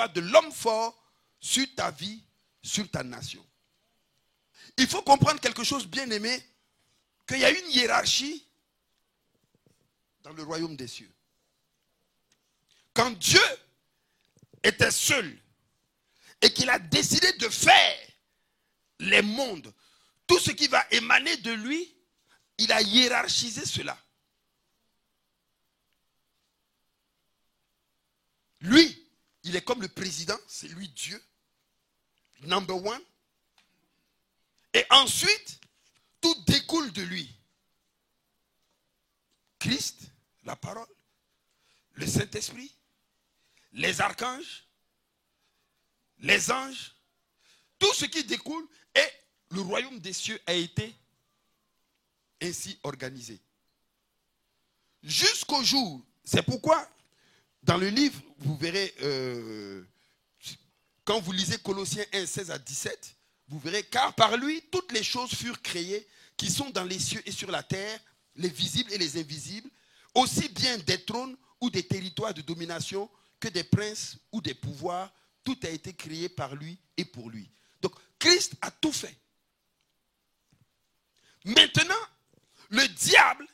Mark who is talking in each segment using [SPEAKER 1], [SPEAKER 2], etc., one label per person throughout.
[SPEAKER 1] pouvoir de l'homme fort sur ta vie, sur ta nation. Il faut comprendre quelque chose, bien aimé, qu'il y a une hiérarchie dans le royaume des cieux. Quand Dieu était seul et qu'il a décidé de faire les mondes, tout ce qui va émaner de lui, il a hiérarchisé cela. Lui, il est comme le président, c'est lui Dieu, number one. Et ensuite, tout découle de lui. Christ, la parole, le Saint-Esprit, les archanges, les anges, tout ce qui découle, et le royaume des cieux a été ainsi organisé. Jusqu'au jour, c'est pourquoi dans le livre, vous verrez, quand vous lisez Colossiens 1, 16 à 17, vous verrez, car par lui, toutes les choses furent créées qui sont dans les cieux et sur la terre, les visibles et les invisibles, aussi bien des trônes ou des territoires de domination que des princes ou des pouvoirs, tout a été créé par lui et pour lui. Donc, Christ a tout fait. Maintenant, le diable,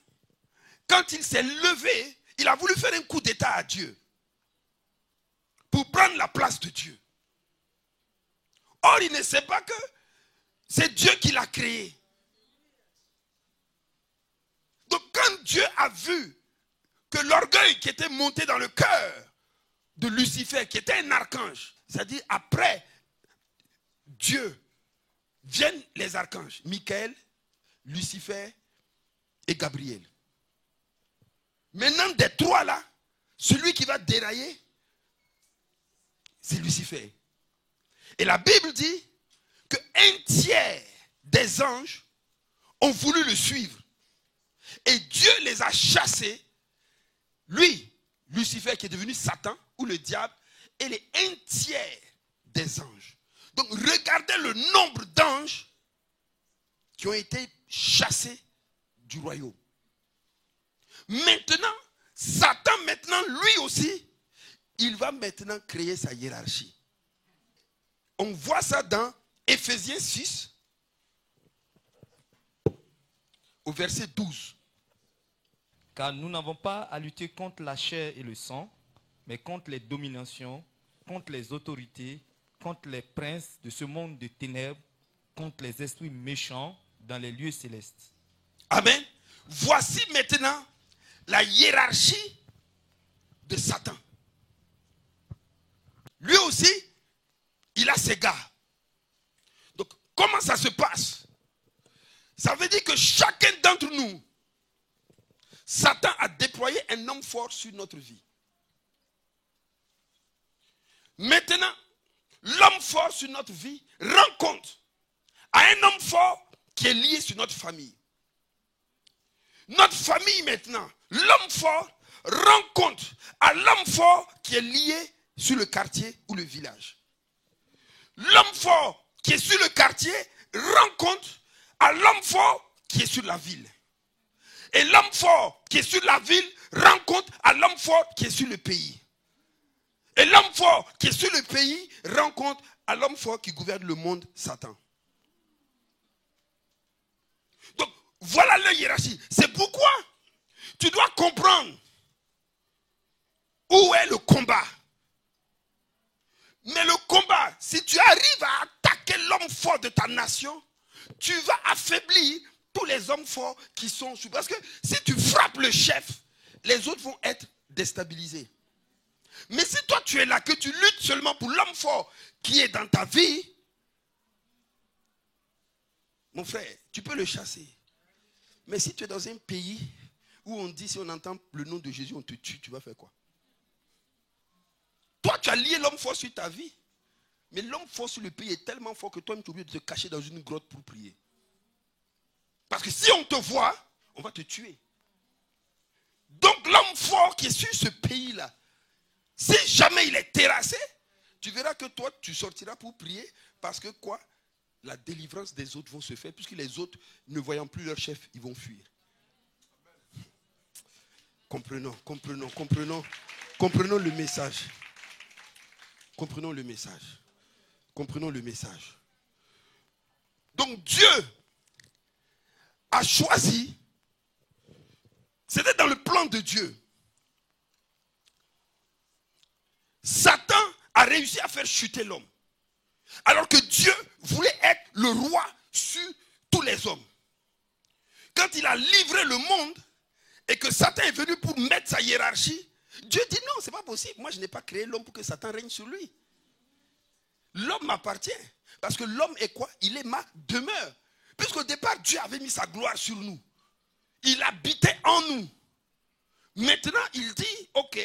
[SPEAKER 1] quand il s'est levé, il a voulu faire un coup d'état à Dieu pour prendre la place de Dieu. Or, il ne sait pas que c'est Dieu qui l'a créé. Donc, quand Dieu a vu que l'orgueil qui était monté dans le cœur de Lucifer, qui était un archange, c'est-à-dire après Dieu, viennent les archanges, Michael, Lucifer et Gabriel. Maintenant, des trois là, celui qui va dérailler, c'est Lucifer. Et la Bible dit qu'un tiers des anges ont voulu le suivre. Et Dieu les a chassés. Lui, Lucifer qui est devenu Satan ou le diable, et les un tiers des anges. Donc regardez le nombre d'anges qui ont été chassés du royaume. Maintenant, Satan lui aussi, il va maintenant créer sa hiérarchie. On voit ça dans Éphésiens 6, au verset 12.
[SPEAKER 2] Car nous n'avons pas à lutter contre la chair et le sang, mais contre les dominations, contre les autorités, contre les princes de ce monde de ténèbres, contre les esprits méchants dans les lieux célestes.
[SPEAKER 1] Amen. Voici maintenant la hiérarchie de Satan. Lui aussi, il a ses gars. Donc, comment ça se passe? Ça veut dire que chacun d'entre nous, Satan a déployé un homme fort sur notre vie. Maintenant, l'homme fort sur notre vie rend compte à un homme fort qui est lié sur notre famille. Notre famille maintenant, l'homme fort rend compte à l'homme fort qui est lié sur le quartier ou le village. L'homme fort qui est sur le quartier rend compte à l'homme fort qui est sur la ville. Et l'homme fort qui est sur la ville rend compte à l'homme fort qui est sur le pays. Et l'homme fort qui est sur le pays rend compte à l'homme fort qui gouverne le monde, Satan. Donc, voilà la hiérarchie. C'est pourquoi tu dois comprendre où est le combat. Mais le combat, si tu arrives à attaquer l'homme fort de ta nation, tu vas affaiblir tous les hommes forts qui sont sous. Parce que si tu frappes le chef, les autres vont être déstabilisés. Mais si toi tu es là, que tu luttes seulement pour l'homme fort qui est dans ta vie, mon frère, tu peux le chasser. Mais si tu es dans un pays où on dit, si on entend le nom de Jésus, on te tue, tu vas faire quoi? Toi, tu as lié l'homme fort sur ta vie. Mais l'homme fort sur le pays est tellement fort que toi, tu es obligé de te cacher dans une grotte pour prier. Parce que si on te voit, on va te tuer. Donc l'homme fort qui est sur ce pays-là, si jamais il est terrassé, tu verras que toi, tu sortiras pour prier. Parce que quoi? La délivrance des autres vont se faire. Puisque les autres, ne voyant plus leur chef, ils vont fuir. Comprenons le message. Comprenons le message. Comprenons le message. Donc Dieu a choisi, c'était dans le plan de Dieu. Satan a réussi à faire chuter l'homme. Alors que Dieu voulait être le roi sur tous les hommes. Quand il a livré le monde et que Satan est venu pour mettre sa hiérarchie, Dieu dit non, c'est pas possible. Moi, je n'ai pas créé l'homme pour que Satan règne sur lui. L'homme m'appartient. Parce que l'homme est quoi? Il est ma demeure. Puisqu'au départ, Dieu avait mis sa gloire sur nous. Il habitait en nous. Maintenant, il dit, ok,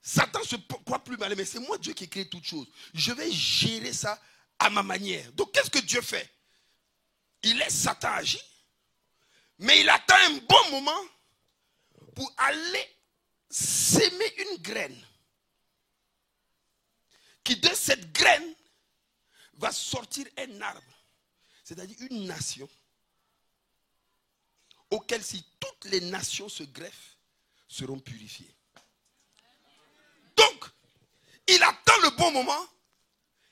[SPEAKER 1] Satan se croit plus malin, mais c'est moi Dieu qui ai créé toutes choses. Je vais gérer ça à ma manière. Donc, qu'est-ce que Dieu fait? Il laisse Satan agir, mais il attend un bon moment pour aller s'aimer une graine. Qui de cette graine va sortir un arbre. C'est-à-dire une nation auquel si toutes les nations se greffent, seront purifiées. Donc, il attend le bon moment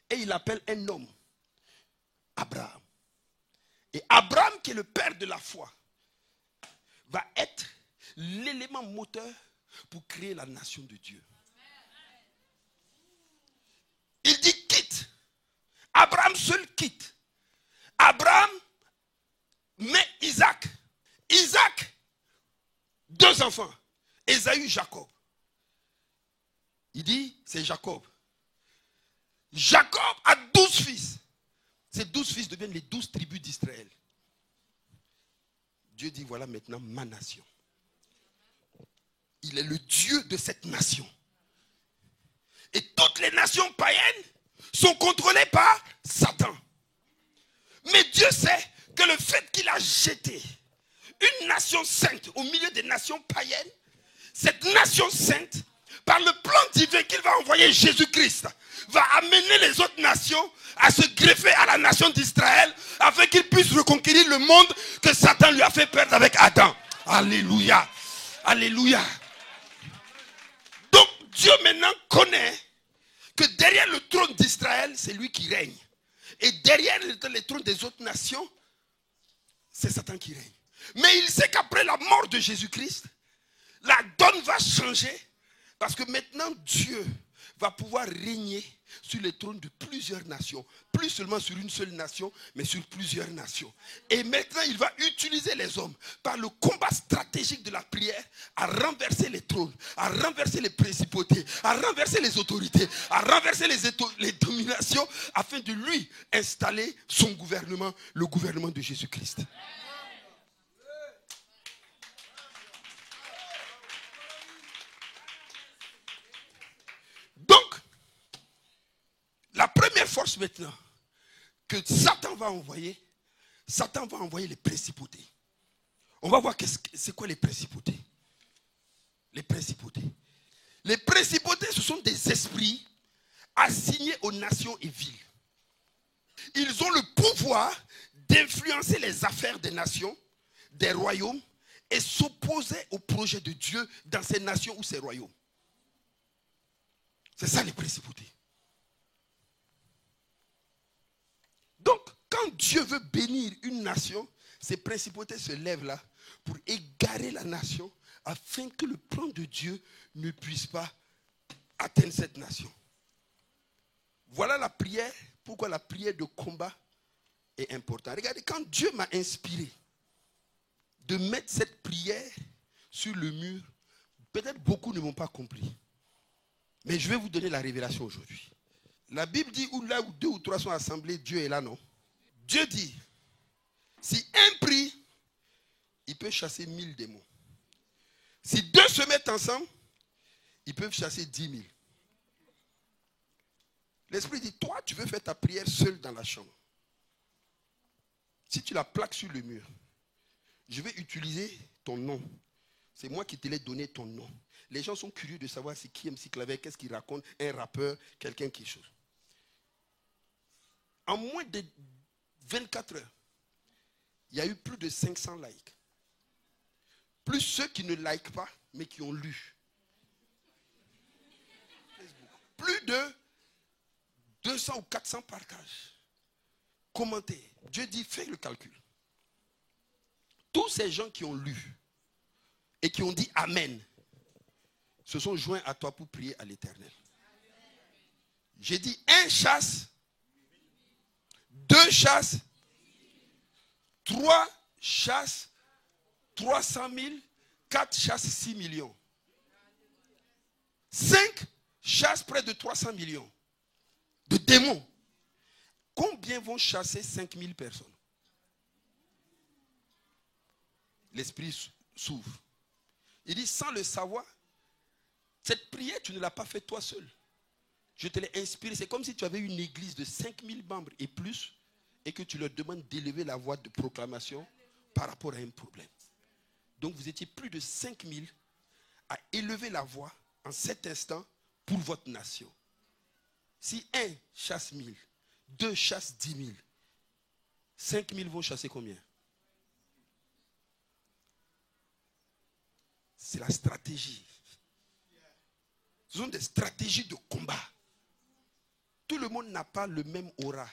[SPEAKER 1] et il appelle un homme, Abraham. Et Abraham, qui est le père de la foi, va être l'élément moteur pour créer la nation de Dieu. Il dit quitte. Abraham seul quitte. Abraham met Isaac. Isaac, 2 enfants. Ésaü, Jacob. Il dit, c'est Jacob. Jacob a 12 fils. Ces 12 fils deviennent les 12 tribus d'Israël. Dieu dit, voilà maintenant ma nation. Il est le Dieu de cette nation. Et toutes les nations païennes sont contrôlées par Satan. Mais Dieu sait que le fait qu'il a jeté une nation sainte au milieu des nations païennes, cette nation sainte, par le plan divin qu'il va envoyer Jésus-Christ, va amener les autres nations à se greffer à la nation d'Israël afin qu'ils puissent reconquérir le monde que Satan lui a fait perdre avec Adam. Alléluia. Alléluia. Donc Dieu maintenant connaît que derrière le trône d'Israël, c'est lui qui règne. Et derrière les trônes des autres nations, c'est Satan qui règne. Mais il sait qu'après la mort de Jésus-Christ, la donne va changer. Parce que maintenant, Dieu va pouvoir régner sur les trônes de plusieurs nations. Plus seulement sur une seule nation, mais sur plusieurs nations. Et maintenant, il va utiliser les hommes par le combat stratégique de la prière à renverser les trônes, à renverser les principautés, à renverser les autorités, à renverser les dominations, afin de lui installer son gouvernement, le gouvernement de Jésus-Christ. Donc, la première force maintenant que Satan va envoyer les principautés. On va voir c'est quoi les principautés. Les principautés. Les principautés, ce sont des esprits assignés aux nations et villes. Ils ont le pouvoir d'influencer les affaires des nations, des royaumes, et s'opposer au projet de Dieu dans ces nations ou ces royaumes. C'est ça les principautés. Donc, quand Dieu veut bénir une nation, ces principautés se lèvent là pour égarer la nation afin que le plan de Dieu ne puisse pas atteindre cette nation. Voilà la prière, pourquoi la prière de combat est importante. Regardez, quand Dieu m'a inspiré de mettre cette prière sur le mur, peut-être beaucoup ne m'ont pas compris. Mais je vais vous donner la révélation aujourd'hui. La Bible dit où là où 2 ou 3 sont assemblés, Dieu est là, non? Dieu dit, si un prie, il peut chasser 1000 démons. Si 2 se mettent ensemble, ils peuvent chasser 10 000. L'Esprit dit, toi, tu veux faire ta prière seul dans la chambre. Si tu la plaques sur le mur, je vais utiliser ton nom. C'est moi qui te l'ai donné ton nom. Les gens sont curieux de savoir c'est qui MC Claver, qu'est-ce qu'il raconte, un rappeur, quelqu'un quelque chose. En moins de 24 heures, il y a eu plus de 500 likes. Plus ceux qui ne likent pas, mais qui ont lu. Facebook. Plus de 200 ou 400 partages, commentés. Dieu dit, fais le calcul. Tous ces gens qui ont lu et qui ont dit Amen se sont joints à toi pour prier à l'Éternel. J'ai dit 1 chasse, 2 chasses, 3 chasses, 300 000, 4 chasses, 6 millions. 5 chasses près de 300 millions de démons. Combien vont chasser 5 000 personnes? L'esprit s'ouvre. Il dit, sans le savoir, cette prière, tu ne l'as pas faite toi seul. Je te l'ai inspiré. C'est comme si tu avais une église de 5 000 membres et plus, et que tu leur demandes d'élever la voix de proclamation par rapport à un problème. Donc vous étiez plus de 5 000 à élever la voix en cet instant pour votre nation. Si 1 chasse 1000, 2 chasse 10 000, 5 000 vont chasser combien? C'est la stratégie. Ce sont des stratégies de combat. Tout le monde n'a pas le même aura.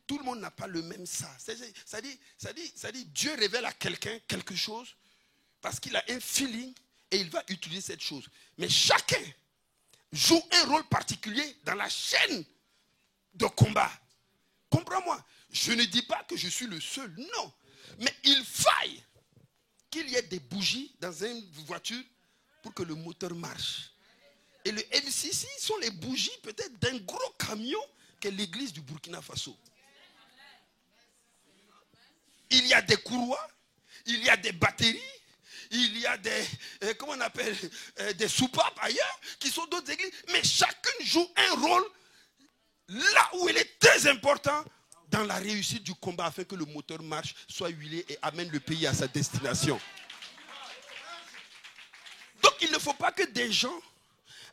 [SPEAKER 1] Tout le monde n'a pas le même ça. Ça dit, Dieu révèle à quelqu'un quelque chose parce qu'il a un feeling et il va utiliser cette chose. Mais chacun joue un rôle particulier dans la chaîne de combat. Comprends-moi. Je ne dis pas que je suis le seul. Non. Mais il faille qu'il y ait des bougies dans une voiture pour que le moteur marche. Et le MCC sont les bougies peut-être d'un gros camion qu'est l'église du Burkina Faso. Il y a des courroies, il y a des batteries, il y a des, comment on appelle, des soupapes ailleurs, qui sont d'autres églises. Mais chacune joue un rôle là où il est très important dans la réussite du combat afin que le moteur marche, soit huilé et amène le pays à sa destination. Donc il ne faut pas que des gens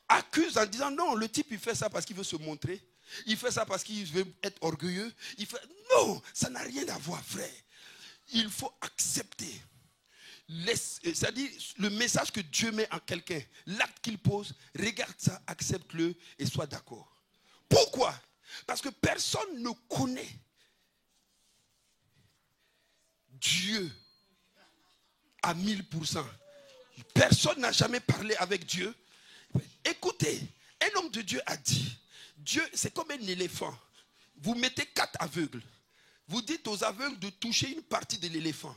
[SPEAKER 1] accusent en disant non, le type il fait ça parce qu'il veut se montrer, il fait ça parce qu'il veut être orgueilleux. Non, ça n'a rien à voir, frère. Il faut accepter. C'est-à-dire le message que Dieu met en quelqu'un, l'acte qu'il pose, regarde ça, accepte-le et sois d'accord. Pourquoi? Parce que personne ne connaît Dieu à 1000%. Personne n'a jamais parlé avec Dieu. Écoutez, un homme de Dieu a dit, Dieu c'est comme un éléphant. Vous mettez 4 aveugles. Vous dites aux aveugles de toucher une partie de l'éléphant.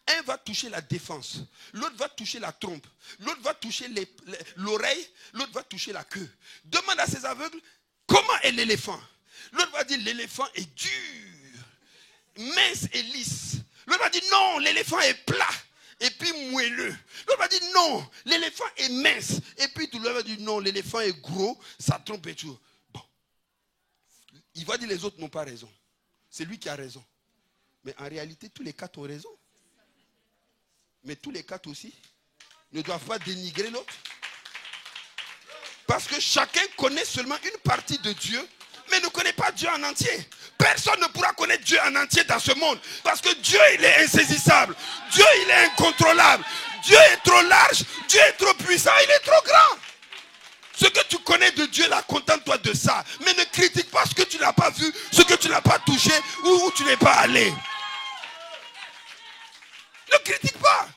[SPEAKER 1] Un va toucher la défense, l'autre va toucher la trompe, l'autre va toucher l'oreille, l'autre va toucher la queue. Demande à ces aveugles, comment est l'éléphant? L'autre va dire, l'éléphant est dur, mince et lisse. L'autre va dire, non, l'éléphant est plat et puis moelleux. L'autre va dire, non, l'éléphant est mince. Et puis tout le monde va dire, non, l'éléphant est gros, sa trompe est tout. Bon. Il va dire, les autres n'ont pas raison. C'est lui qui a raison. Mais en réalité, tous les 4 ont raison. Mais tous les 4 aussi ne doivent pas dénigrer l'autre. Parce que chacun connaît seulement une partie de Dieu, mais ne connaît pas Dieu en entier. Personne ne pourra connaître Dieu en entier dans ce monde. Parce que Dieu, il est insaisissable. Dieu, il est incontrôlable. Dieu est trop large. Dieu est trop puissant. Il est trop grand. Ce que tu connais de Dieu, là, contente-toi de ça. Mais ne critique pas ce que tu n'as pas vu, ce que tu n'as pas touché, ou où tu n'es pas allé. Ne critique pas.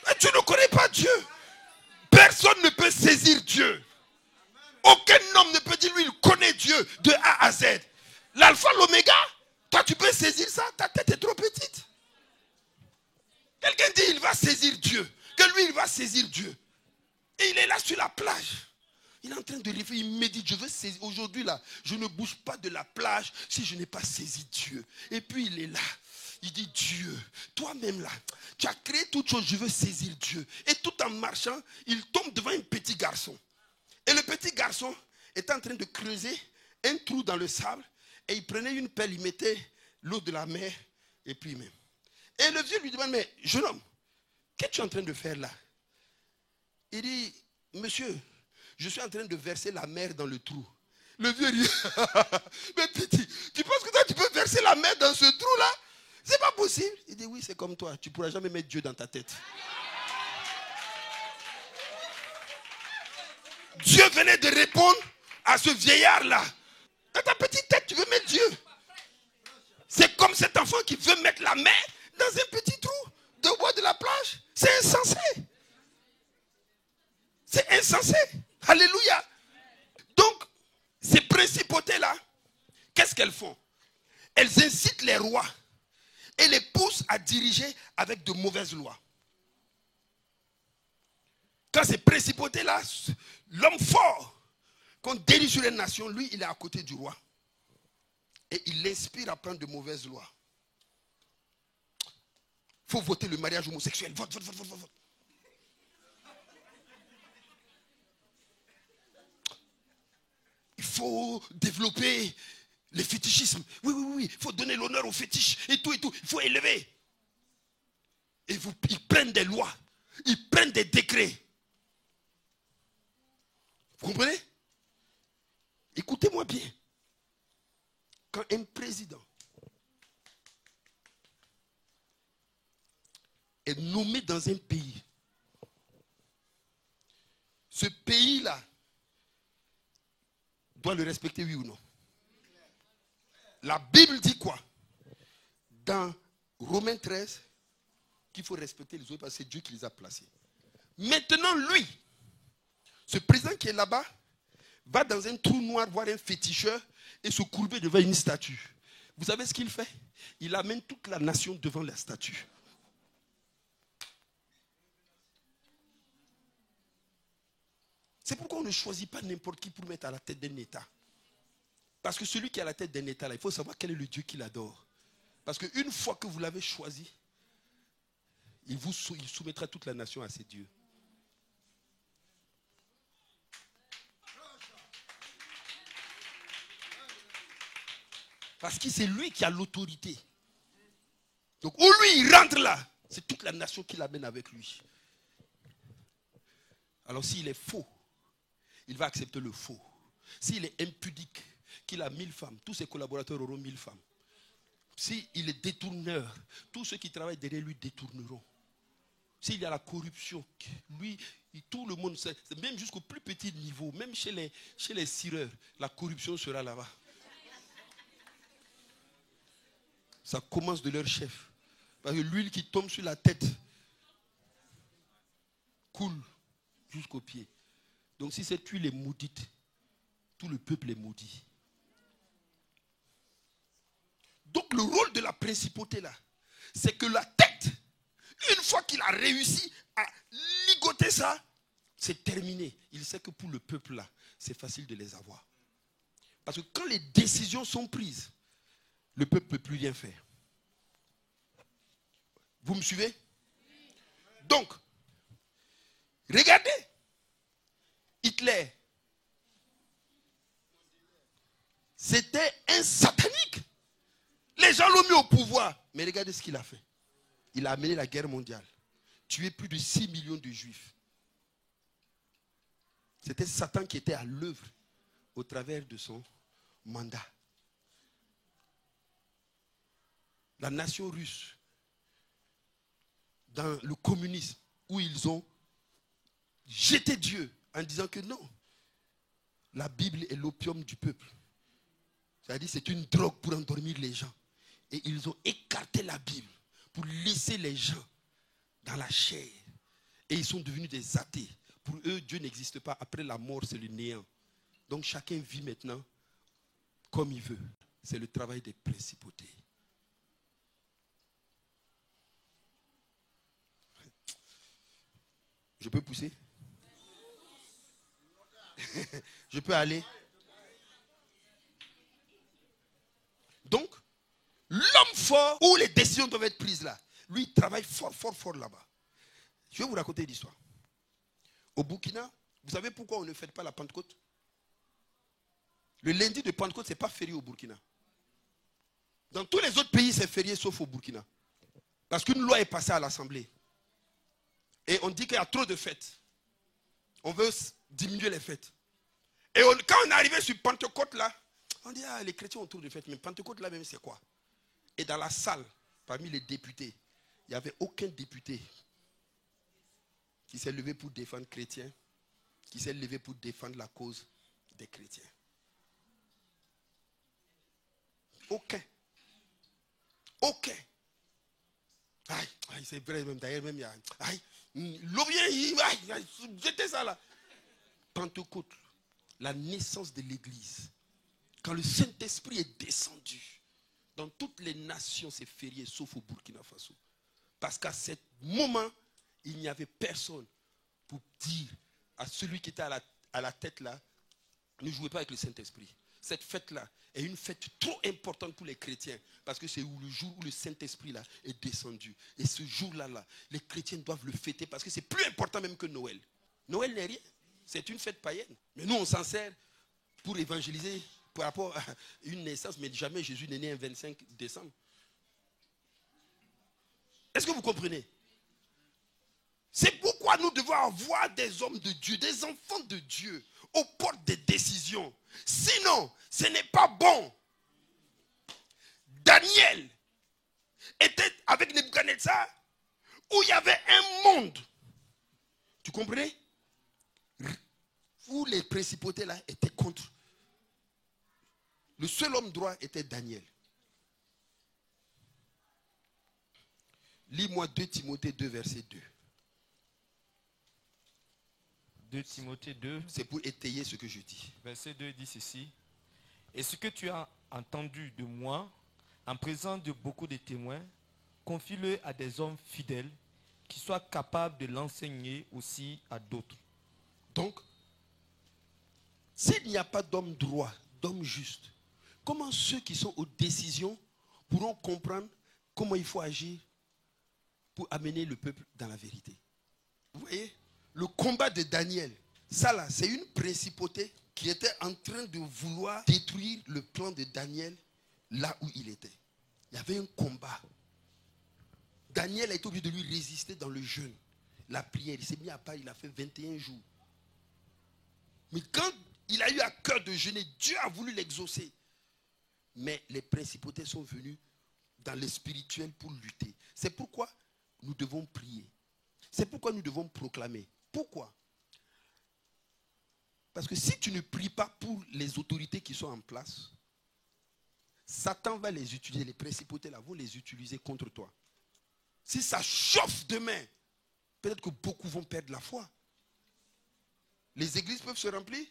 [SPEAKER 1] Mais tu ne connais pas Dieu. Personne ne peut saisir Dieu. Aucun homme ne peut dire, lui, il connaît Dieu de A à Z. L'alpha, l'oméga, toi, tu peux saisir ça. Ta tête est trop petite. Quelqu'un dit, il va saisir Dieu. Que lui, il va saisir Dieu. Et il est là sur la plage. Il est en train de réfléchir. Il me dit, je veux saisir. Aujourd'hui, là, je ne bouge pas de la plage si je n'ai pas saisi Dieu. Et puis, il est là. Il dit, Dieu, toi-même là, tu as créé toute chose, je veux saisir Dieu. Et tout en marchant, il tombe devant un petit garçon. Et le petit garçon est en train de creuser un trou dans le sable. Et il prenait une pelle, il mettait l'eau de la mer, et puis il met. Et le vieux lui demande, mais jeune homme, qu'est-ce que tu es en train de faire là? Il dit, monsieur, je suis en train de verser la mer dans le trou. Le vieux dit, mais petit, tu penses que toi tu peux verser la mer dans ce trou là? C'est pas possible. Il dit, oui, c'est comme toi. Tu ne pourras jamais mettre Dieu dans ta tête. Dieu venait de répondre à ce vieillard-là. Dans ta petite tête, tu veux mettre Dieu. C'est comme cet enfant qui veut mettre la main dans un petit trou de bois de la plage. C'est insensé. C'est insensé. Alléluia. Donc, ces principautés-là, qu'est-ce qu'elles font? Elles incitent les rois et les poussent à diriger avec de mauvaises lois. Quand ces principautés-là, l'homme fort qu'on dirige sur les nations, lui, il est à côté du roi. Et il l'inspire à prendre de mauvaises lois. Il faut voter le mariage homosexuel. Vote, vote, vote, vote, vote. Il faut développer le fétichisme. Oui, oui, oui. Il faut donner l'honneur aux fétiches et tout, et tout. Il faut élever. Et ils prennent des lois. Ils prennent des décrets. Vous comprenez? Écoutez-moi bien. Quand un président est nommé dans un pays, ce pays-là doit le respecter, oui ou non? La Bible dit quoi? Dans Romains 13, qu'il faut respecter les autres parce que c'est Dieu qui les a placés. Maintenant, lui, ce président qui est là-bas, va dans un trou noir voir un féticheur et se courber devant une statue. Vous savez ce qu'il fait? Il amène toute la nation devant la statue. C'est pourquoi on ne choisit pas n'importe qui pour mettre à la tête d'un État. Parce que celui qui est à la tête d'un État, là, il faut savoir quel est le Dieu qu'il adore. Parce qu'une fois que vous l'avez choisi, il soumettra toute la nation à ses dieux. Parce que c'est lui qui a l'autorité. Donc où lui il rentre là, c'est toute la nation qui l'amène avec lui. Alors s'il est faux, il va accepter le faux. S'il est impudique, qu'il a 1000 femmes, tous ses collaborateurs auront 1000 femmes. S'il est détourneur, tous ceux qui travaillent derrière lui détourneront. S'il y a la corruption, lui, tout le monde sait, même jusqu'au plus petit niveau, même chez les cireurs, la corruption sera là-bas. Ça commence de leur chef. Parce que l'huile qui tombe sur la tête coule jusqu'aux pieds. Donc si cette huile est maudite, tout le peuple est maudit. Donc le rôle de la principauté là, c'est que la tête, une fois qu'il a réussi à ligoter ça, c'est terminé. Il sait que pour le peuple là, c'est facile de les avoir. Parce que quand les décisions sont prises, le peuple ne peut plus rien faire. Vous me suivez? Donc, regardez, Hitler, c'était un satanique. Les gens l'ont mis au pouvoir. Mais regardez ce qu'il a fait. Il a amené la guerre mondiale. Tué plus de 6 millions de juifs. C'était Satan qui était à l'œuvre au travers de son mandat. La nation russe, dans le communisme, où ils ont jeté Dieu en disant que non, la Bible est l'opium du peuple. C'est-à-dire c'est une drogue pour endormir les gens. Et ils ont écarté la Bible pour laisser les gens dans la chair. Et ils sont devenus des athées. Pour eux, Dieu n'existe pas. Après la mort, c'est le néant. Donc chacun vit maintenant comme il veut. C'est le travail des principautés. Je peux pousser? Je peux aller? Donc, l'homme fort où les décisions doivent être prises là, lui il travaille fort, fort, fort là-bas. Je vais vous raconter une histoire. Au Burkina, vous savez pourquoi on ne fête pas la Pentecôte? Le lundi de Pentecôte, ce n'est pas férié au Burkina. Dans tous les autres pays, c'est férié sauf au Burkina. Parce qu'une loi est passée à l'Assemblée. Et on dit qu'il y a trop de fêtes. On veut diminuer les fêtes. Et quand on est arrivé sur Pentecôte là, on dit, ah, les chrétiens ont trop de fêtes. Mais Pentecôte là même, c'est quoi? Et dans la salle, parmi les députés, il n'y avait aucun député qui s'est levé pour défendre les chrétiens, qui s'est levé pour défendre la cause des chrétiens. Aucun. Aucun. Aïe, aïe, c'est vrai, même d'ailleurs, même il y a. Aïe, aïe, jetez ça là. Pentecôte, la naissance de l'église. Quand le Saint-Esprit est descendu, dans toutes les nations, c'est férié, sauf au Burkina Faso. Parce qu'à ce moment, il n'y avait personne pour dire à celui qui était à la tête là, ne jouez pas avec le Saint-Esprit. Cette fête-là est une fête trop importante pour les chrétiens. Parce que c'est le jour où le Saint-Esprit là est descendu. Et ce jour-là, les chrétiens doivent le fêter parce que c'est plus important même que Noël. Noël n'est rien. C'est une fête païenne. Mais nous, on s'en sert pour évangéliser par rapport à une naissance. Mais jamais Jésus n'est né un 25 décembre. Est-ce que vous comprenez? C'est pourquoi nous devons avoir des hommes de Dieu, des enfants de Dieu, aux portes des décisions. Sinon, ce n'est pas bon. Daniel était avec Nebuchadnezzar, où il y avait un monde. Tu comprenais? Où les principautés là étaient contre. Le seul homme droit était Daniel. Lis-moi 2 Timothée 2, verset 2.
[SPEAKER 2] 2 Timothée 2.
[SPEAKER 1] C'est pour étayer ce que je dis.
[SPEAKER 2] Verset 2 dit ceci. Et ce que tu as entendu de moi, en présence de beaucoup de témoins, confie-le à des hommes fidèles qui soient capables de l'enseigner aussi à d'autres.
[SPEAKER 1] Donc, s'il n'y a pas d'homme droit, d'homme juste, comment ceux qui sont aux décisions pourront comprendre comment il faut agir pour amener le peuple dans la vérité? Vous voyez, le combat de Daniel, ça là, c'est une principauté qui était en train de vouloir détruire le plan de Daniel là où il était. Il y avait un combat. Daniel a été obligé de lui résister dans le jeûne, la prière. Il s'est mis à part, il a fait 21 jours. Mais quand il a eu à cœur de jeûner, Dieu a voulu l'exaucer. Mais les principautés sont venues dans le spirituel pour lutter. C'est pourquoi nous devons prier. C'est pourquoi nous devons proclamer. Pourquoi? Parce que si tu ne pries pas pour les autorités qui sont en place, Satan va les utiliser, les principautés là vont les utiliser contre toi. Si ça chauffe demain, peut-être que beaucoup vont perdre la foi. Les églises peuvent se remplir,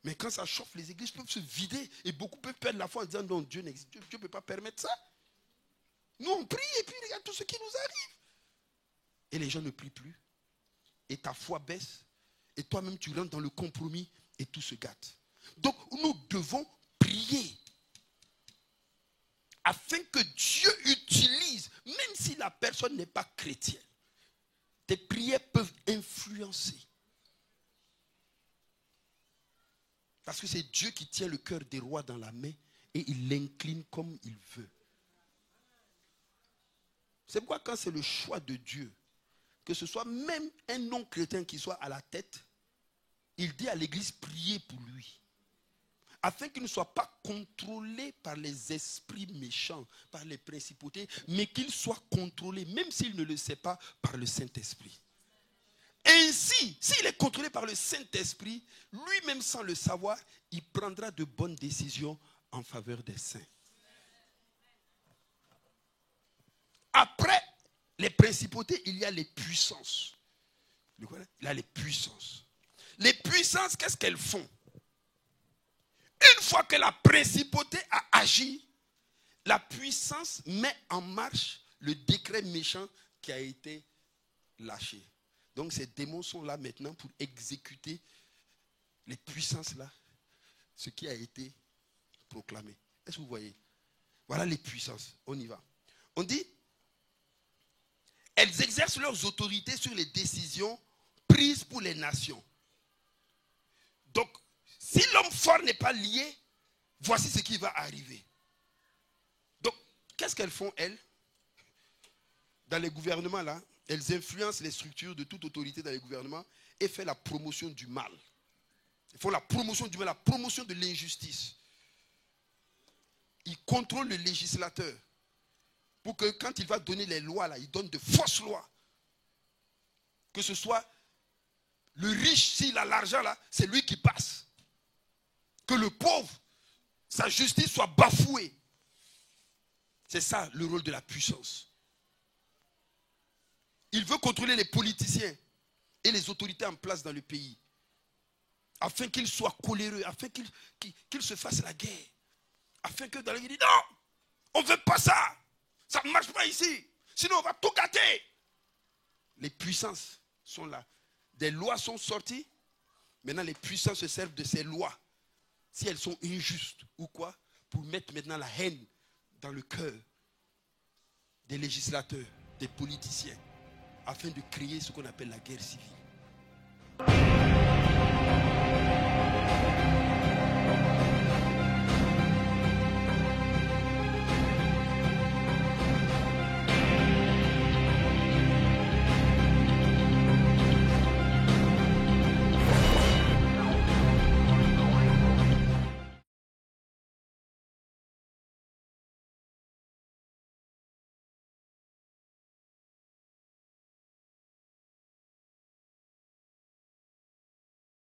[SPEAKER 1] mais quand ça chauffe, les églises peuvent se vider et beaucoup peuvent perdre la foi en disant non, Dieu n'existe, Dieu ne peut pas permettre ça. Nous on prie et puis regarde tout ce qui nous arrive. Et les gens ne prient plus. Et ta foi baisse. Et toi-même tu rentres dans le compromis et tout se gâte. Donc nous devons prier. Afin que Dieu utilise, même si la personne n'est pas chrétienne, tes prières peuvent influencer. Parce que c'est Dieu qui tient le cœur des rois dans la main et il l'incline comme il veut. C'est pourquoi quand c'est le choix de Dieu, que ce soit même un non-chrétien qui soit à la tête, il dit à l'église, priez pour lui. Afin qu'il ne soit pas contrôlé par les esprits méchants, par les principautés, mais qu'il soit contrôlé, même s'il ne le sait pas, par le Saint-Esprit. Ainsi, s'il est contrôlé par le Saint-Esprit, lui-même sans le savoir, il prendra de bonnes décisions en faveur des saints. Après les principautés, il y a les puissances. Il y a les puissances. Les puissances, qu'est-ce qu'elles font? Une fois que la principauté a agi, la puissance met en marche le décret méchant qui a été lâché. Donc ces démons sont là maintenant pour exécuter les puissances là, ce qui a été proclamé. Est-ce que vous voyez? Voilà les puissances. On y va. On dit, elles exercent leurs autorités sur les décisions prises pour les nations. Donc, si l'homme fort n'est pas lié, voici ce qui va arriver. Donc, qu'est-ce qu'elles font, elles? Dans les gouvernements, là, elles influencent les structures de toute autorité dans les gouvernements et font la promotion du mal. Ils font la promotion du mal, la promotion de l'injustice. Ils contrôlent le législateur pour que quand il va donner les lois, là, il donne de fausses lois. Que ce soit le riche, s'il a l'argent, là, c'est lui qui passe. Que le pauvre, sa justice soit bafouée. C'est ça le rôle de la puissance. Il veut contrôler les politiciens et les autorités en place dans le pays, afin qu'ils soient coléreux, afin qu'ils se fassent la guerre, afin que dans le pays, ils disent non, on ne veut pas ça, ça ne marche pas ici, sinon on va tout gâter. Les puissances sont là, des lois sont sorties, maintenant les puissants se servent de ces lois, si elles sont injustes ou quoi, pour mettre maintenant la haine dans le cœur des législateurs, des politiciens, afin de créer ce qu'on appelle la guerre civile.